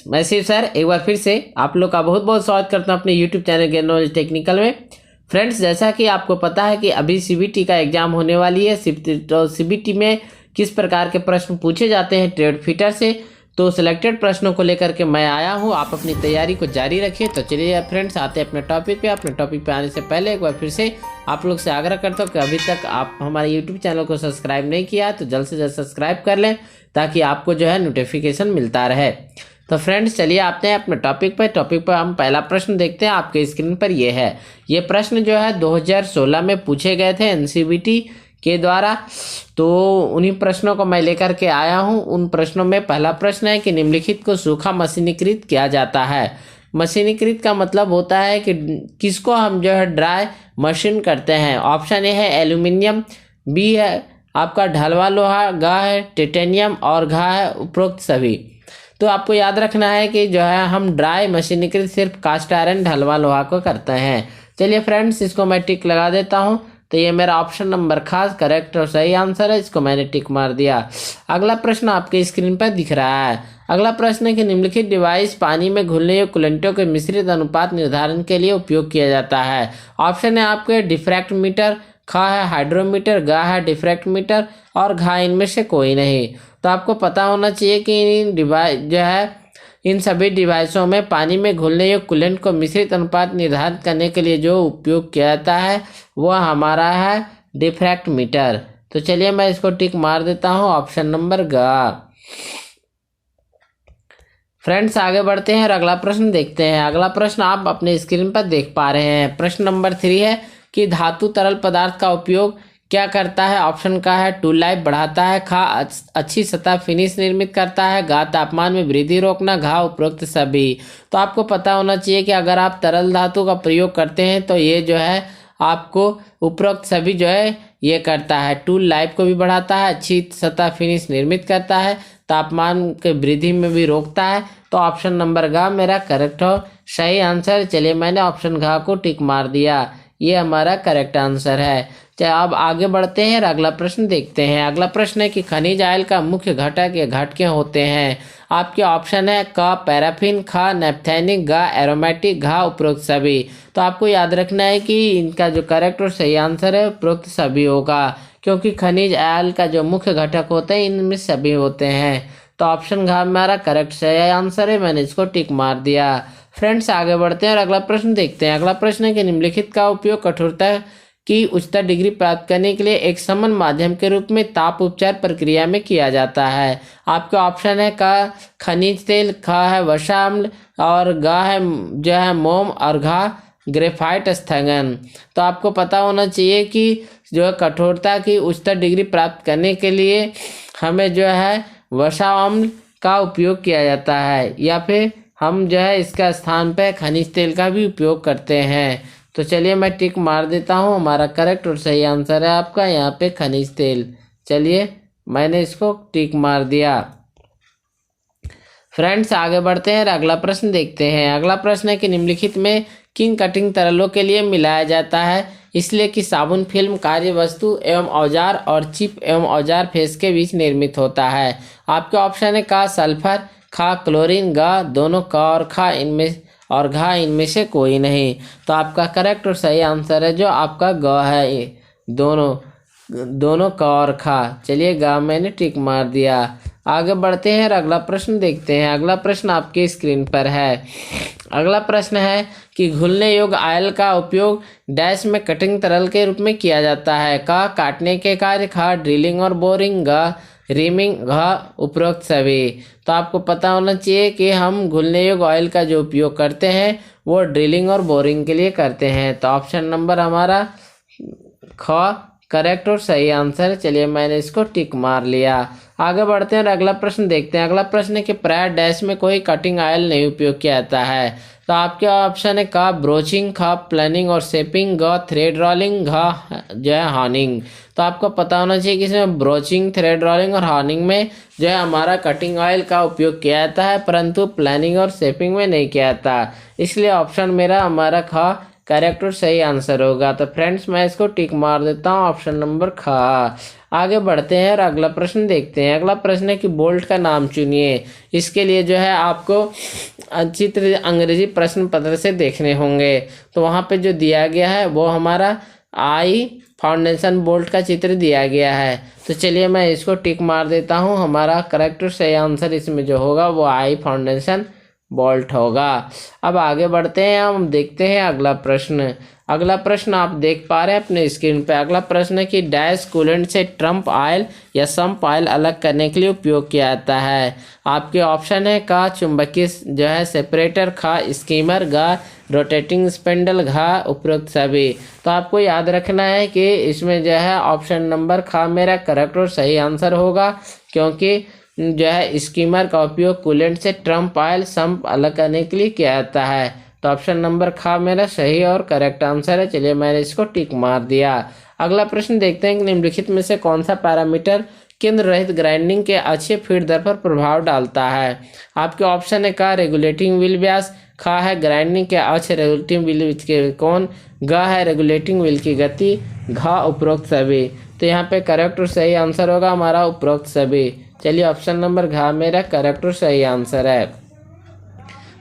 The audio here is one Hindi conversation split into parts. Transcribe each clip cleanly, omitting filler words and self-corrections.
मैं शिव सर एक बार फिर से आप लोग का बहुत बहुत स्वागत करता हूं अपने YouTube channel gain knowledge technical में। फ्रेंड्स, जैसा कि आपको पता है कि अभी सीबीटी का एग्जाम होने वाली है। तो सीबीटी में किस प्रकार के प्रश्न पूछे जाते हैं ट्रेड फीटर से, तो सिलेक्टेड प्रश्नों को लेकर के मैं आया हूं। आप अपनी तैयारी को जारी रखिए। तो चलिए फ्रेंड्स, आते हैं अपने टॉपिक पे। अपने टॉपिक पे आने से पहले एक बार फिर से आप लोग से आग्रह करता हूं कि अभी तक आप हमारे यूट्यूब चैनल को सब्सक्राइब नहीं किया तो जल्द से जल्द सब्सक्राइब कर लें, ताकि आपको जो है नोटिफिकेशन मिलता रहे। तो फ्रेंड्स, चलिए आते हैं अपने टॉपिक पर हम पहला प्रश्न देखते हैं। आपके स्क्रीन पर ये है। ये प्रश्न जो है 2016 में पूछे गए थे एनसीईआरटी के द्वारा। तो उन्हीं प्रश्नों को मैं लेकर के आया हूं। उन प्रश्नों में पहला प्रश्न है कि निम्नलिखित को सूखा मशीनीकृत किया जाता है। मशीनीकृत का मतलब होता है कि किसको हम जो है ड्राई मशीन करते हैं। ऑप्शन ए है एल्यूमिनियम, बी है आपका ढलवा लोहा, गा है टिटेनियम और घा है उपरोक्त सभी। तो आपको याद रखना है कि जो है हम ड्राई मशीनीकृत सिर्फ कास्ट आयरन ढलवा लोहा को करते हैं। चलिए फ्रेंड्स, इसको मैं टिक लगा देता हूं। तो ये मेरा ऑप्शन नंबर खास करेक्ट और सही आंसर है, इसको मैंने टिक मार दिया। अगला प्रश्न आपके स्क्रीन पर दिख रहा है। अगला प्रश्न है कि निम्नलिखित डिवाइस पानी में घुलने योग्य कूलेंटों के मिश्रित अनुपात निर्धारण के लिए उपयोग किया जाता है। ऑप्शन है आपके डिफ्रैक्टमीटर, खा है हाइड्रोमीटर, गा है डिफ्रैक्टमीटर और घा इनमें से कोई नहीं। तो आपको पता होना चाहिए कि इन डिवाइस जो है इन सभी डिवाइसों में पानी में घुलने योग्य कूलेंट को मिश्रित अनुपात निर्धारित करने के लिए जो उपयोग किया जाता है वह हमारा है डिफ्रैक्टमीटर। तो चलिए मैं इसको टिक मार देता हूं, ऑप्शन नंबर गा। फ्रेंड्स, आगे बढ़ते हैं और अगला प्रश्न देखते हैं। अगला प्रश्न आप अपने स्क्रीन पर देख पा रहे हैं। प्रश्न नंबर 3 है कि धातु तरल पदार्थ का उपयोग क्या करता है। ऑप्शन का है टूल लाइफ बढ़ाता है, खा अच्छी सतह फिनिश निर्मित करता है, गा तापमान में वृद्धि रोकना, घा उपरोक्त सभी। तो आपको पता होना चाहिए कि अगर आप तरल धातु का प्रयोग करते हैं तो ये जो है आपको उपरोक्त सभी जो है ये करता है। टूल लाइफ को भी बढ़ाता है, अच्छी सतह फिनिश निर्मित करता है, तापमान के वृद्धि में भी रोकता है। तो ऑप्शन नंबर घा मेरा करेक्ट हो सही आंसर। चलिए मैंने ऑप्शन घा को टिक मार दिया, ये हमारा करेक्ट आंसर है। चलिए अब आगे बढ़ते हैं और अगला प्रश्न देखते हैं। अगला प्रश्न है कि खनिज आयल का मुख्य घटक या घटकें होते हैं। आपके ऑप्शन है क पैराफिन, खा नैप्थेनिक, गा एरोमेटिक, घा उपरोक्त सभी। तो आपको याद रखना है कि इनका जो करेक्ट और सही आंसर है उपरोक्त सभी होगा, क्योंकि खनिज आयल का जो मुख्य घटक होते हैं इनमें सभी होते हैं। तो ऑप्शन घा हमारा करेक्ट सही आंसर है, मैंने इसको टिक मार दिया। फ्रेंड्स, आगे बढ़ते हैं और अगला प्रश्न देखते हैं। अगला प्रश्न है कि निम्नलिखित का उपयोग कठोरता की उच्चतर डिग्री प्राप्त करने के लिए एक समन माध्यम के रूप में ताप उपचार प्रक्रिया में किया जाता है। आपके ऑप्शन है का खनिज तेल, खा है वसा अम्ल और गा है जो है मोम और घा ग्रेफाइट स्थगन। तो आपको पता होना चाहिए कि जो है कठोरता की उच्चतर डिग्री प्राप्त करने के लिए हमें जो है वसा अम्ल का उपयोग किया जाता है, या फिर हम जो है इसका स्थान पे खनिज तेल का भी उपयोग करते हैं। तो चलिए मैं टिक मार देता हूँ, हमारा करेक्ट और सही आंसर है आपका यहाँ पे खनिज तेल। चलिए मैंने इसको टिक मार दिया। फ्रेंड्स, आगे बढ़ते हैं और अगला प्रश्न देखते हैं। अगला प्रश्न है कि निम्नलिखित में किन कटिंग तरलों के लिए मिलाया जाता है, इसलिए कि साबुन फिल्म कार्य वस्तु एवं औजार और चिप एवं औजार फेस के बीच निर्मित होता है। आपके ऑप्शन है का सल्फर, खा क्लोरीन, गा दोनों का और खा इनमें और घा इनमें से कोई नहीं। तो आपका करेक्ट और सही आंसर है जो आपका ग है, दोनों का और खा। चलिए गा मैंने टिक मार दिया। आगे बढ़ते हैं और अगला प्रश्न देखते हैं। अगला प्रश्न आपके स्क्रीन पर है। अगला प्रश्न है कि घुलने योग्य आयल का उपयोग डैश में कटिंग तरल के रूप में किया जाता है। का काटने के कार्य, खा ड्रिलिंग और बोरिंग, गा रीमिंग, घा उपरोक्त सभी। तो आपको पता होना चाहिए कि हम घुलने योग्य ऑयल का जो उपयोग करते हैं वो ड्रिलिंग और बोरिंग के लिए करते हैं। तो ऑप्शन नंबर हमारा ख करेक्ट और सही आंसर। चलिए मैंने इसको टिक मार लिया। आगे बढ़ते हैं और अगला प्रश्न देखते हैं। अगला प्रश्न है कि प्राय डैश में कोई कटिंग ऑयल नहीं उपयोग किया जाता है। तो आपके ऑप्शन है का ब्रोचिंग, खा प्लानिंग और शेपिंग, ग थ्रेड रोलिंग, घा जो है हॉर्निंग। तो आपको पता होना चाहिए कि इसमें ब्रोचिंग, थ्रेड रोलिंग और हॉर्निंग में जो है हमारा कटिंग ऑयल का उपयोग किया जाता है, परंतु प्लानिंग और शेपिंग में नहीं किया जाता। इसलिए ऑप्शन मेरा हमारा खा करेक्ट और सही आंसर होगा। तो फ्रेंड्स मैं इसको टिक मार देता हूँ ऑप्शन नंबर ख। आगे बढ़ते हैं और अगला प्रश्न देखते हैं। अगला प्रश्न है कि बोल्ट का नाम चुनिए। इसके लिए जो है आपको चित्र अंग्रेजी प्रश्न पत्र से देखने होंगे। तो वहाँ पे जो दिया गया है वो हमारा आई फाउंडेशन बोल्ट का चित्र दिया गया है। तो चलिए मैं इसको टिक मार देता हूँ। हमारा करेक्ट और सही आंसर इसमें जो होगा वो आई फाउंडेशन बोल्ट होगा। अब आगे बढ़ते हैं, हम देखते हैं अगला प्रश्न। अगला प्रश्न आप देख पा रहे हैं अपने स्क्रीन पे। अगला प्रश्न है कि डैश कूलेंट से ट्रम्प ऑयल या सम्प ऑयल अलग करने के लिए उपयोग किया जाता है। आपके ऑप्शन है का चुंबकीय जो है सेपरेटर, खा स्कीमर, गा रोटेटिंग स्पेंडल, घा उपरोक्त सभी। तो आपको याद रखना है कि इसमें जो है ऑप्शन नंबर खा मेरा करेक्ट और सही आंसर होगा, क्योंकि जो है स्कीमर का उपयोग कूलेंट से ट्रम्प ऑयल सम्प अलग करने के लिए किया जाता है। तो ऑप्शन नंबर खा मेरा सही और करेक्ट आंसर है। चलिए मैंने इसको टिक मार दिया। अगला प्रश्न देखते हैं कि निम्नलिखित में से कौन सा पैरामीटर केंद्र रहित ग्राइंडिंग के अच्छे फीड दर पर प्रभाव डालता है। आपके ऑप्शन है का रेगुलेटिंग व्हील व्यास, खा है ग्राइंडिंग के अच्छे रेगुलेटिंग व्हील के कोण, गा है रेगुलेटिंग व्हील की गति, घा उपरोक्त सभी। तो यहाँ पे करेक्ट और सही आंसर होगा हमारा उपरोक्त सभी। चलिए ऑप्शन नंबर घा मेरा करेक्ट और सही आंसर है।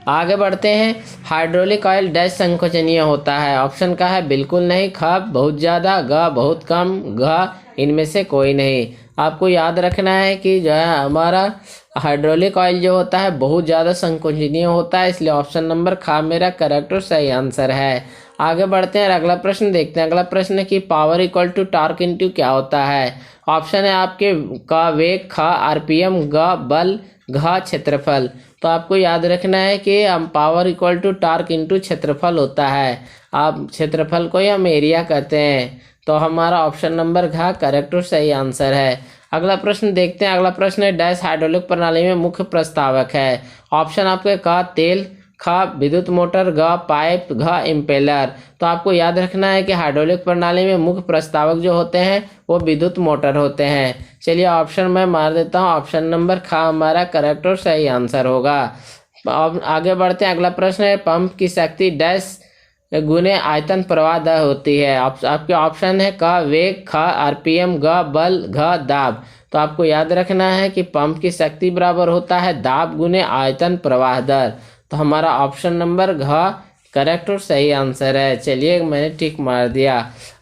आगे बढ़ते हैं। हाइड्रोलिक ऑयल डैश संकोचनीय होता है। ऑप्शन का है बिल्कुल नहीं, खा बहुत ज़्यादा, गा बहुत कम, घा इनमें से कोई नहीं। आपको याद रखना है कि जो है हमारा हाइड्रोलिक ऑयल जो होता है बहुत ज़्यादा संकोचनीय होता है, इसलिए ऑप्शन नंबर खा मेरा करेक्ट और सही आंसर है। आगे बढ़ते हैं, अगला प्रश्न देखते हैं। अगला प्रश्न है कि power equal to torque into क्या होता है। ऑप्शन है आपके का वेग, खा आरपीएम, ग बल, घा क्षेत्रफल। तो आपको याद रखना है कि हम power equal to torque into क्षेत्रफल होता है। आप क्षेत्रफल को ही हम एरिया कहते हैं। तो हमारा ऑप्शन नंबर घा करेक्ट और सही आंसर है। अगला प्रश्न देखते हैं। अगला प्रश्न है डैश हाइड्रोलिक प्रणाली में मुख्य प्रस्तावक है। ऑप्शन आपके का तेल, खा विद्युत मोटर, ग पाइप, घ इम्पेलर। तो आपको याद रखना है कि हाइड्रोलिक प्रणाली में मुख्य प्रस्तावक जो होते हैं वो विद्युत मोटर होते हैं। चलिए ऑप्शन मैं मार देता हूँ, ऑप्शन नंबर खा हमारा करेक्ट और सही आंसर होगा। अब आगे बढ़ते हैं। अगला प्रश्न है पंप की शक्ति डैश गुने आयतन प्रवाह दर होती है। आपके ऑप्शन है का वेग, खा आरपीएम, ग बल, घ दाब। तो आपको याद रखना है कि पंप की शक्ति बराबर होता है दाब गुने आयतन प्रवाह दर। तो हमारा ऑप्शन नंबर घ करेक्ट और सही आंसर है। चलिए मैंने टिक मार दिया।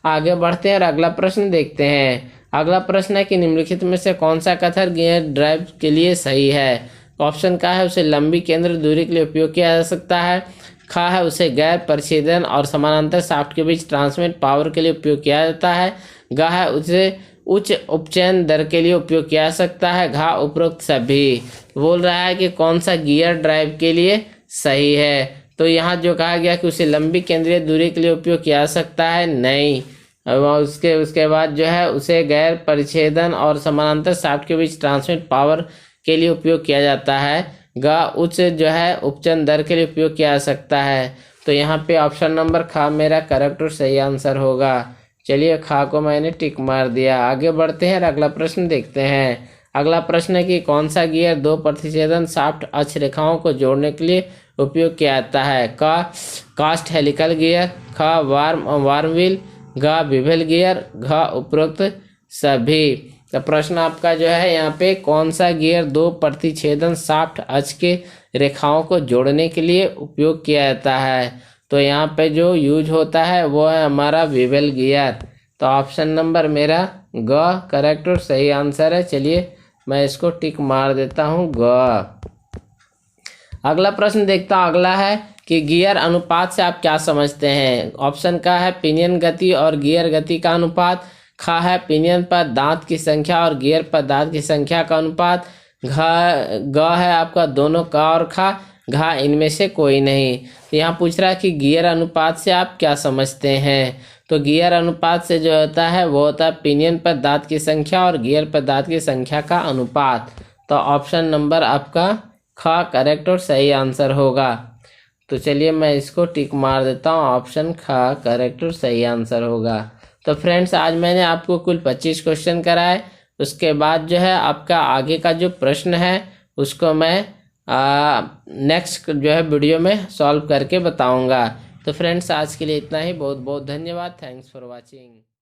आगे बढ़ते हैं और अगला प्रश्न देखते हैं। अगला प्रश्न है कि निम्नलिखित में से कौन सा कथन गियर ड्राइव के लिए सही है। ऑप्शन का है उसे लंबी केंद्र दूरी के लिए उपयोग किया जा सकता है, खा है उसे गैर परिच्छेदन और समानांतर शाफ्ट के बीच ट्रांसमिट पावर के लिए उपयोग किया जाता है, गा है उसे उच्च उपचयन दर के लिए उपयोग किया जा सकता है, घा उपरोक्त सभी। बोल रहा है कि कौन सा गियर ड्राइव के लिए सही है। तो यहाँ जो कहा गया कि उसे लंबी केंद्रीय दूरी के लिए उपयोग किया जा सकता है, नहीं। उसके बाद जो है उसे गैर परिच्छेदन और समानांतर शाफ्ट के बीच ट्रांसमिट पावर के लिए उपयोग किया जाता है, गा उच्च जो है उपचयन दर के लिए उपयोग किया जा सकता है। तो यहाँ पे ऑप्शन नंबर खा मेरा करेक्ट और सही आंसर होगा। चलिए खा को मैंने टिक मार दिया। आगे बढ़ते हैं और अगला प्रश्न देखते हैं। अगला प्रश्न है कि कौन सा गियर दो प्रतिच्छेदन शाफ्ट अक्ष रेखाओं को जोड़ने के लिए उपयोग किया जाता है। का कास्ट हेलिकल गियर, खा वार्म व्हील, गा बिवेल गियर, घा उपरोक्त सभी। तो प्रश्न आपका जो है यहाँ पे कौन सा गियर दो प्रतिच्छेदन शाफ्ट अक्ष के रेखाओं को जोड़ने के लिए उपयोग किया जाता है। तो यहाँ पे जो यूज होता है वो है हमारा बिवेल गियर। तो ऑप्शन नंबर मेरा ग करेक्ट और सही आंसर है। चलिए मैं इसको टिक मार देता हूँ ग। अगला प्रश्न देखता हूँ। अगला है कि गियर अनुपात से आप क्या समझते हैं। ऑप्शन का है पिनियन गति और गियर गति का अनुपात, खा है पिनियन पर दांत की संख्या और गियर पर दांत की संख्या का अनुपात, ग है आपका दोनों का और खा, घा इनमें से कोई नहीं। तो यहाँ पूछ रहा है कि गियर अनुपात से आप क्या समझते हैं। तो गियर अनुपात से जो होता है वो होता है पिनियन पर दांत की संख्या और गियर पर दांत की संख्या का अनुपात। तो ऑप्शन नंबर आपका खा करेक्ट और सही आंसर होगा। तो चलिए मैं इसको टिक मार देता हूँ, ऑप्शन खा करेक्ट और सही आंसर होगा। तो फ्रेंड्स आज मैंने आपको कुल 25 क्वेश्चन कराए। उसके बाद जो है आपका आगे का जो प्रश्न है उसको मैं नेक्स्ट जो है वीडियो में सॉल्व करके बताऊंगा। तो फ्रेंड्स आज के लिए इतना ही। बहुत बहुत धन्यवाद। Thanks for watching.